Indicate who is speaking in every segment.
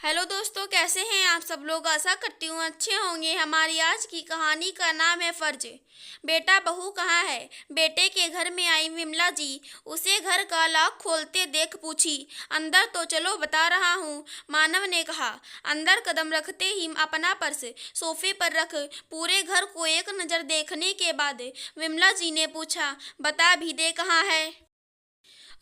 Speaker 1: Hello दोस्तों, कैसे हैं आप सब लोग। आशा करती हूँ अच्छे होंगे। हमारी आज की कहानी का नाम है फर्ज। बेटा बहू कहाँ है। बेटे के घर में आई विमला जी उसे घर का लॉक खोलते देख पूछी। अंदर तो चलो, बता रहा हूँ, मानव ने कहा। अंदर कदम रखते ही अपना पर्स सोफे पर रख पूरे घर को एक नज़र देखने के बाद विमला जी ने पूछा, बता भी दे कहाँ है।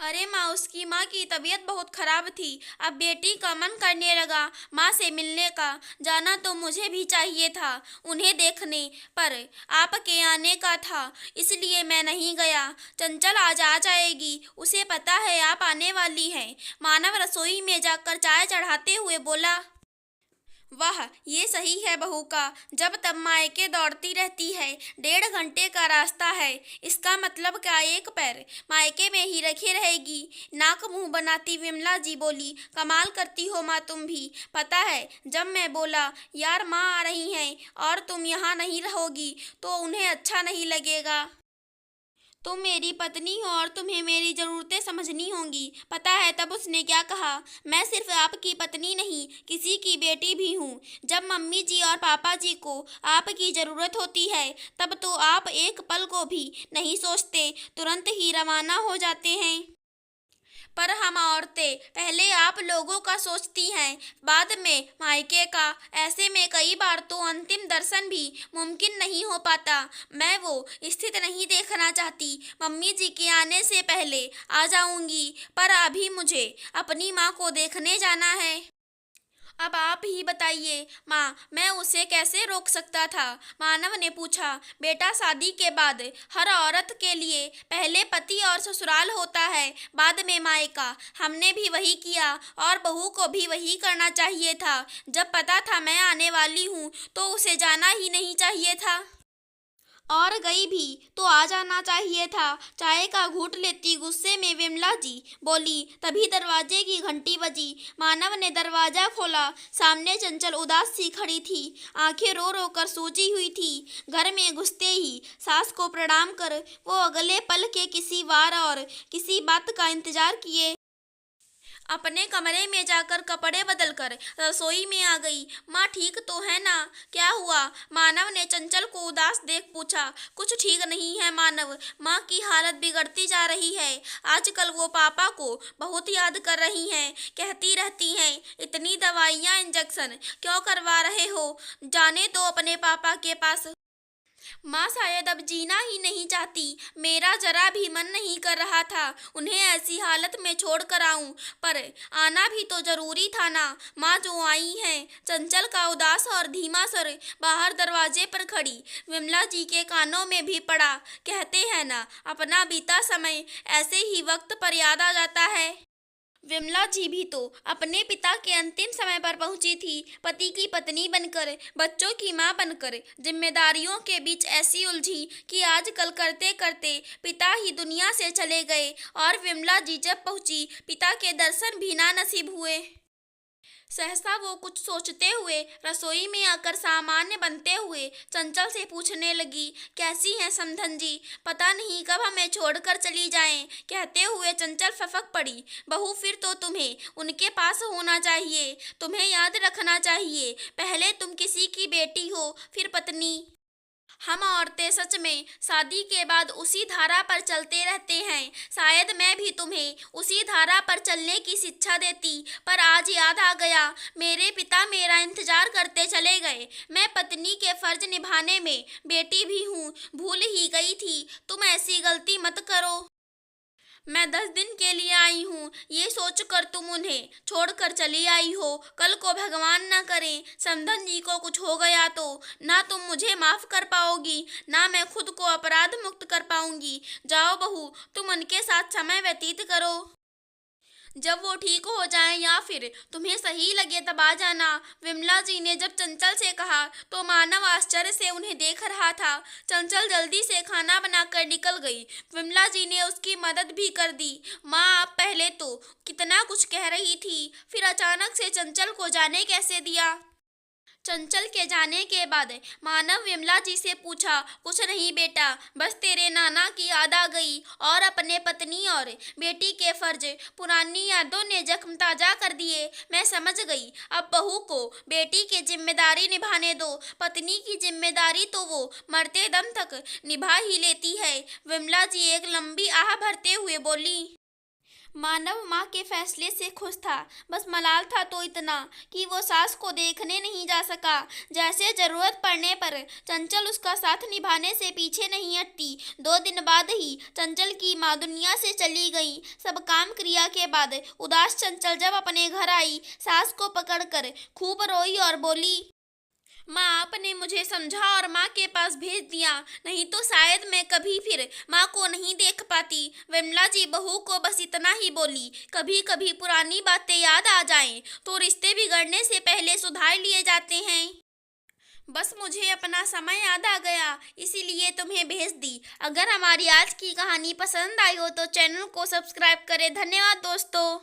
Speaker 1: अरे माँ, उसकी माँ की तबीयत बहुत खराब थी। अब बेटी का मन करने लगा माँ से मिलने का। जाना तो मुझे भी चाहिए था उन्हें देखने, पर आपके आने का था इसलिए मैं नहीं गया। चंचल आज आ जाएगी, उसे पता है आप आने वाली हैं। मानव रसोई में जाकर चाय चढ़ाते हुए बोला, वाह, ये सही है बहू का। जब तब मायके दौड़ती रहती है। 1.5 घंटे का रास्ता है। इसका मतलब क्या एक पैर मायके में ही रखे रहेगी। नाक मुंह बनाती विमला जी बोली, कमाल करती हो माँ तुम भी। पता है जब मैं बोला यार माँ आ रही हैं और तुम यहाँ नहीं रहोगी तो उन्हें अच्छा नहीं लगेगा। तुम मेरी पत्नी हो और तुम्हें मेरी ज़रूरतें समझनी होंगी। पता है तब उसने क्या कहा, मैं सिर्फ आपकी पत्नी नहीं, किसी की बेटी भी हूँ। जब मम्मी जी और पापा जी को आपकी ज़रूरत होती है तब तो आप एक पल को भी नहीं सोचते, तुरंत ही रवाना हो जाते हैं। पर हम औरतें पहले आप लोगों का सोचती हैं, बाद में मायके का। ऐसे में कई बार तो अंतिम दर्शन भी मुमकिन नहीं हो पाता। मैं वो स्थिति नहीं देखना चाहती। मम्मी जी के आने से पहले आ जाऊंगी, पर अभी मुझे अपनी माँ को देखने जाना है। अब आप ही बताइए माँ, मैं उसे कैसे रोक सकता था। मानव ने पूछा, बेटा शादी के बाद हर औरत के लिए पहले पति और ससुराल होता है, बाद में मायका। हमने भी वही किया और बहू को भी वही करना चाहिए था। जब पता था मैं आने वाली हूँ तो उसे जाना ही नहीं चाहिए था। और गई भी तो आ जाना चाहिए था। चाय का घूंट लेती गुस्से में विमला जी बोली। तभी दरवाजे की घंटी बजी। मानव ने दरवाजा खोला। सामने चंचल उदास सी खड़ी थी, आंखें रो रो कर सूजी हुई थी। घर में घुसते ही सास को प्रणाम कर वो अगले पल के किसी वार और किसी बात का इंतजार किए अपने कमरे में जाकर कपड़े बदलकर रसोई में आ गई। माँ ठीक तो है ना। क्या हुआ, मानव ने चंचल को उदास देख पूछा। कुछ ठीक नहीं है मानव, माँ की हालत बिगड़ती जा रही है। आजकल वो पापा को बहुत याद कर रही हैं, कहती रहती हैं इतनी दवाइयाँ इंजेक्शन क्यों करवा रहे हो, जाने तो अपने पापा के पास। माँ शायद अब जीना ही नहीं चाहती। मेरा जरा भी मन नहीं कर रहा था उन्हें ऐसी हालत में छोड़ कर आऊं, पर आना भी तो जरूरी था ना। माँ जो आई हैं। चंचल का उदास और धीमा सर बाहर दरवाजे पर खड़ी विमला जी के कानों में भी पड़ा। कहते हैं ना, अपना बीता समय ऐसे ही वक्त पर याद आ जाता है। विमला जी भी तो अपने पिता के अंतिम समय पर पहुंची थी, पति की पत्नी बनकर, बच्चों की मां बनकर, जिम्मेदारियों के बीच ऐसी उलझी कि आजकल करते करते पिता ही दुनिया से चले गए। और विमला जी जब पहुंची पिता के दर्शन भी ना नसीब हुए। सहसा वो कुछ सोचते हुए रसोई में आकर सामान्य बनते हुए चंचल से पूछने लगी, कैसी हैं समधन जी, पता नहीं कब हमें छोड़कर चली जाएं। कहते हुए चंचल फफक पड़ी। बहू फिर तो तुम्हें उनके पास होना चाहिए, तुम्हें याद रखना चाहिए। पहले तुम किसी की बेटी हो, फिर पत्नी। हम औरतें सच में शादी के बाद उसी धारा पर चलते रहते हैं। शायद मैं भी तुम्हें उसी धारा पर चलने की शिक्षा देती, पर आज याद आ गया मेरे पिता मेरा इंतजार करते चले गए। मैं पत्नी के फर्ज निभाने में बेटी भी हूँ, भूल ही गई थी। तुम ऐसी गलती मत करो। मैं 10 दिन के लिए आई हूँ, ये सोचकर तुम उन्हें छोड़कर चली आई हो। कल को भगवान ना करे समधन जी को कुछ हो गया तो ना तुम मुझे माफ कर पाओगी, ना मैं खुद को अपराध मुक्त कर पाऊंगी। जाओ बहू, तुम उनके साथ समय व्यतीत करो। जब वो ठीक हो जाएं या फिर तुम्हें सही लगे तब आ जाना। विमला जी ने जब चंचल से कहा तो मानव आश्चर्य से उन्हें देख रहा था। चंचल जल्दी से खाना बनाकर निकल गई। विमला जी ने उसकी मदद भी कर दी। माँ, आप पहले तो कितना कुछ कह रही थी, फिर अचानक से चंचल को जाने कैसे दिया। चंचल के जाने के बाद मानव विमला जी से पूछा, कुछ नहीं बेटा, बस तेरे नाना की याद आ गई और अपने पत्नी और बेटी के फर्ज, पुरानी यादों ने जख्म ताजा कर दिए। मैं समझ गई, अब बहू को बेटी की जिम्मेदारी निभाने दो। पत्नी की जिम्मेदारी तो वो मरते दम तक निभा ही लेती है। विमला जी एक लंबी आह भरते हुए बोली। मानव माँ के फैसले से खुश था, बस मलाल था तो इतना कि वो सास को देखने नहीं जा सका। जैसे जरूरत पड़ने पर चंचल उसका साथ निभाने से पीछे नहीं हटती। 2 दिन बाद ही चंचल की माँ दुनिया से चली गई। सब काम क्रिया के बाद उदास चंचल जब अपने घर आई, सास को पकड़कर खूब रोई और बोली, माँ आपने मुझे समझा और माँ के पास भेज दिया, नहीं तो शायद मैं कभी फिर माँ को नहीं देख पाती। विमला जी बहू को बस इतना ही बोली, कभी कभी पुरानी बातें याद आ जाएं तो रिश्ते बिगड़ने से पहले सुधार लिए जाते हैं। बस मुझे अपना समय याद आ गया, इसीलिए तुम्हें भेज दी। अगर हमारी आज की कहानी पसंद आई हो तो चैनल को सब्सक्राइब करें। धन्यवाद दोस्तों।